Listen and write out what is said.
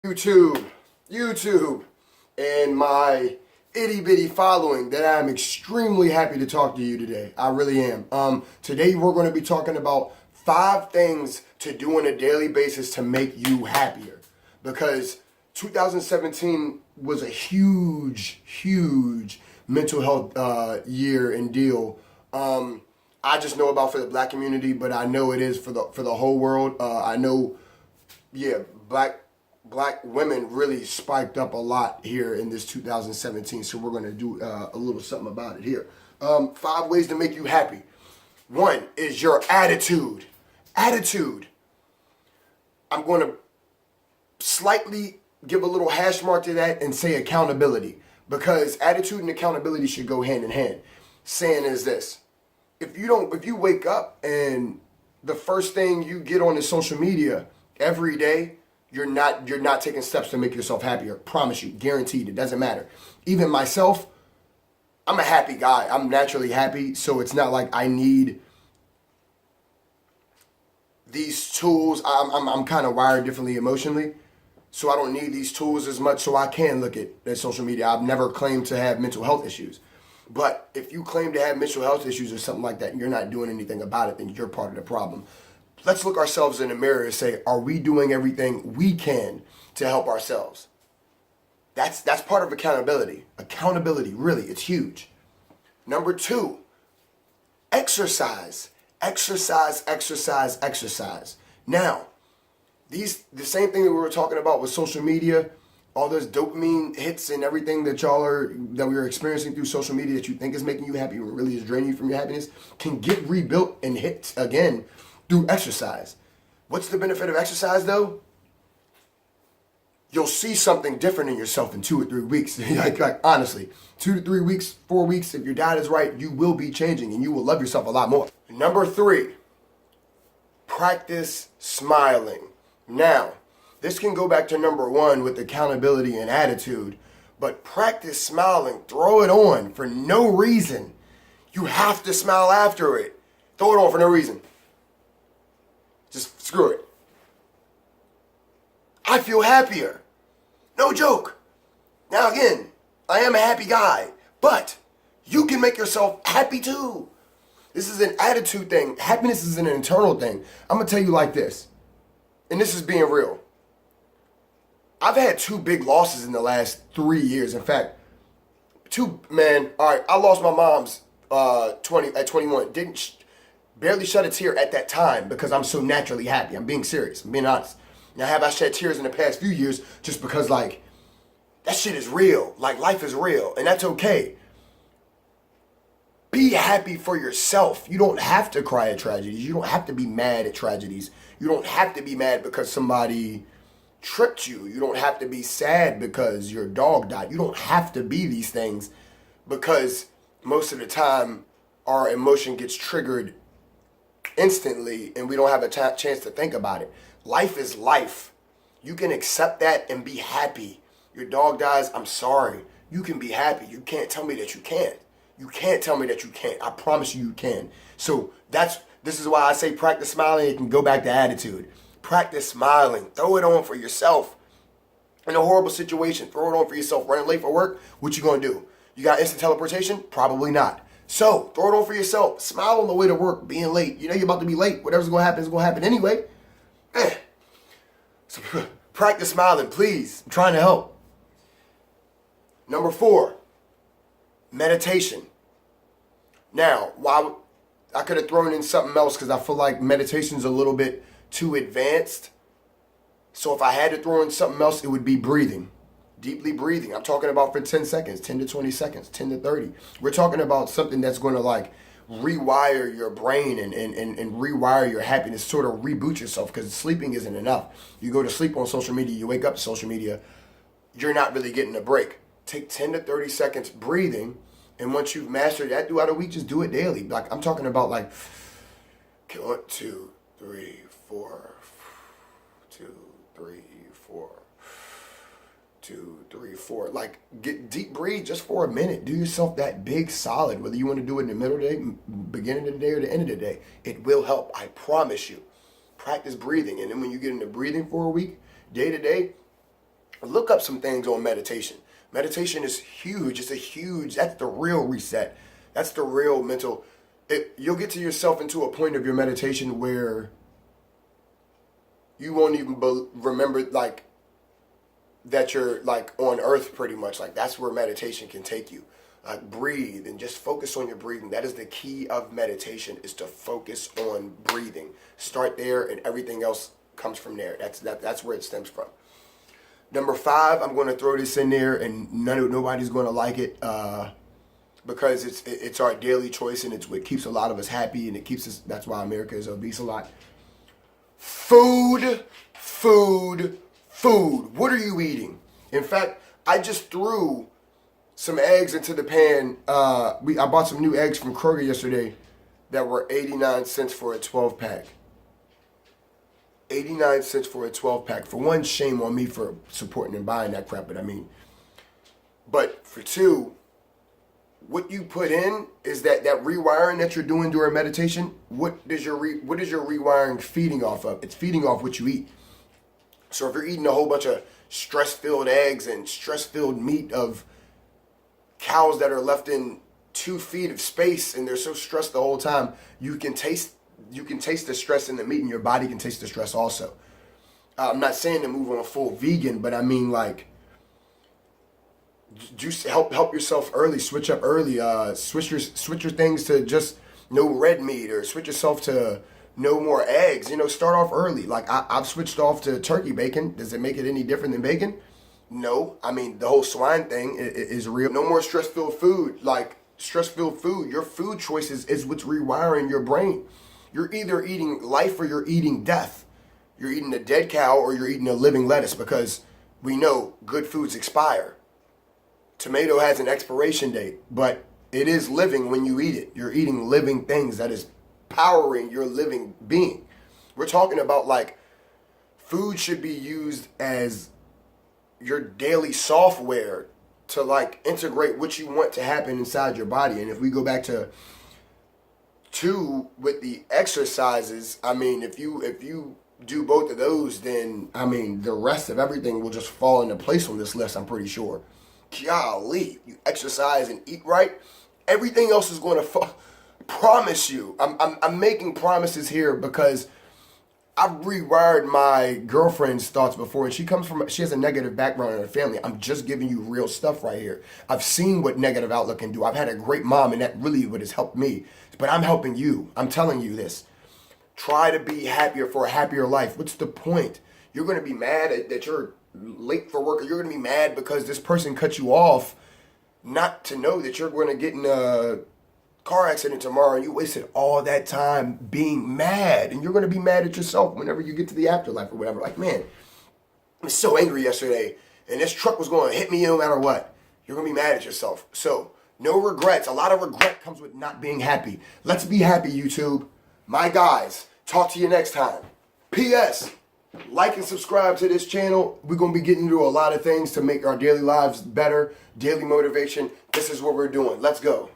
YouTube, and my itty bitty following that I'm extremely happy to talk to you today. I really am. Today we're going to be talking about 5 things to do on a daily basis to make you happier. Because 2017 was a huge mental health year and deal. I just know about for the black community, but I know it is for the whole world. I know, yeah, black women really spiked up a lot here in this 2017. So we're gonna do a little something about it here. 5 ways to make you happy. One is your attitude. Attitude. I'm going to slightly give a little hash mark to that and say accountability, because attitude and accountability should go hand in hand. Saying is this: if you wake up and the first thing you get on is social media every day, you're not taking steps to make yourself happier. Promise you, guaranteed. It doesn't matter. Even myself, I'm a happy guy. I'm naturally happy, so it's not like I need these tools. I'm kind of wired differently emotionally, so I don't need these tools as much. So I can look at social media. I've never claimed to have mental health issues. But if you claim to have mental health issues or something like that and you're not doing anything about it, then you're part of the problem. Let's look ourselves in the mirror and say, are we doing everything we can to help ourselves? That's part of accountability. Accountability, really, it's huge. Number 2, exercise. Exercise. Now, the same thing that we were talking about with social media, all those dopamine hits and everything that we're experiencing through social media that you think is making you happy, but really is draining you from your happiness, can get rebuilt and hit again through exercise. What's the benefit of exercise though? You'll see something different in yourself in 2 or 3 weeks. like honestly, 2 to 3 weeks, 4 weeks, if your diet is right, you will be changing and you will love yourself a lot more. Number 3, practice smiling. Now, this can go back to number 1 with accountability and attitude, but practice smiling. Throw it on for no reason. You have to smile after it. Throw it on for no reason. Just screw it. I feel happier. No joke. Now again, I am a happy guy, but you can make yourself happy too. This is an attitude thing. Happiness is an internal thing. I'm going to tell you like this, and this is being real. I've had 2 big losses in the last 3 years. In fact, all right, I lost my mom's at 21. Barely shed a tear at that time because I'm so naturally happy. I'm being serious. I'm being honest. Now, have I shed tears in the past few years just because, that shit is real. Life is real, and that's okay. Be happy for yourself. You don't have to cry at tragedies. You don't have to be mad at tragedies. You don't have to be mad because somebody tripped you. You don't have to be sad because your dog died. You don't have to be these things, because most of the time our emotion gets triggered instantly and we don't have a chance to think about it. Life is life. You can accept that and be happy. Your dog dies, I'm sorry. You can be happy. You can't tell me that you can't. You can't tell me that you can't. I promise you can. So this is why I say practice smiling. It can go back to attitude. Practice smiling. Throw it on for yourself. In a horrible situation, throw it on for yourself. Running late for work, what you gonna do? You got instant teleportation? Probably not. So, throw it on for yourself. Smile on the way to work, being late. You know you're about to be late. Whatever's going to happen is going to happen anyway. So, practice smiling, please. I'm trying to help. Number 4, meditation. Now, I could have thrown in something else because I feel like meditation's a little bit too advanced. So, if I had to throw in something else, it would be breathing. Deeply breathing. I'm talking about for 10 seconds, 10 to 20 seconds, 10 to 30. We're talking about something that's going to rewire your brain and rewire your happiness, sort of reboot yourself, because sleeping isn't enough. You go to sleep on social media, you wake up to social media, you're not really getting a break. Take 10 to 30 seconds breathing, and once you've mastered that throughout a week, just do it daily. I'm talking about 1, 2, 3, 4, 2, 3, 4. 2, 3, 4. Get deep breathe just for a minute. Do yourself that big solid, whether you want to do it in the middle of the day, beginning of the day, or the end of the day. It will help. I promise you. Practice breathing. And then when you get into breathing for a week, day to day, Look up some things on meditation. Meditation is huge. That's the real reset. That's the real mental. You'll get to yourself into a point of your meditation where you won't even remember like that you're like on earth pretty much. Like that's where meditation can take you. Breathe and just focus on your breathing. That is the key of meditation, is to focus on breathing. Start there and everything else comes from there. That's where it stems from. Number 5, I'm going to throw this in there, and nobody's going to like it because it's our daily choice, and it's what keeps a lot of us happy, and it keeps us. That's why America is obese a lot. Food. What are you eating? In fact, I just threw some eggs into the pan. I bought some new eggs from Kroger yesterday that were 89 cents for a 12-pack. 89 cents for a 12-pack. For one, shame on me for supporting and buying that crap, but for two, what you put in is that rewiring that you're doing during meditation. What is your rewiring feeding off of? It's feeding off what you eat. So if you're eating a whole bunch of stress-filled eggs and stress-filled meat of cows that are left in 2 feet of space and they're so stressed the whole time, you can taste the stress in the meat, and your body can taste the stress also. I'm not saying to move on full vegan, but I mean like just help yourself early, switch up early, switch your things to just no red meat, or switch yourself to no more eggs. Start off early. Like I've switched off to turkey bacon. Does it make it any different than bacon? No. I mean, the whole swine thing is real. No more stress-filled food. Like stress-filled food, your food choices is what's rewiring your brain. You're either eating life or you're eating death. You're eating a dead cow or you're eating a living lettuce, because we know good foods expire. Tomato has an expiration date, but it is living when you eat it. You're eating living things that is powering your living being. We're talking about like food should be used as your daily software to like integrate what you want to happen inside your body. And if we go back to 2 with the exercises, I mean, if you do both of those, then I mean the rest of everything will just fall into place on this list, I'm pretty sure. Golly, you exercise and eat right, everything else is going to fall. Promise you. I'm making promises here because I've rewired my girlfriend's thoughts before, and she has a negative background in her family. I'm just giving you real stuff right here. I've seen what negative outlook can do. I've had a great mom, and that really what has helped me. But I'm helping you. I'm telling you this. Try to be happier for a happier life. What's the point? You're going to be mad that you're late for work, or you're going to be mad because this person cut you off, not to know that you're going to get in a car accident tomorrow, and you wasted all that time being mad, and you're going to be mad at yourself whenever you get to the afterlife or whatever. Like, man, I was so angry yesterday, and this truck was going to hit me no matter what. You're going to be mad at yourself. So, no regrets. A lot of regret comes with not being happy. Let's be happy, YouTube. My guys, talk to you next time. P.S. Like and subscribe to this channel. We're going to be getting into a lot of things to make our daily lives better. Daily motivation. This is what we're doing. Let's go.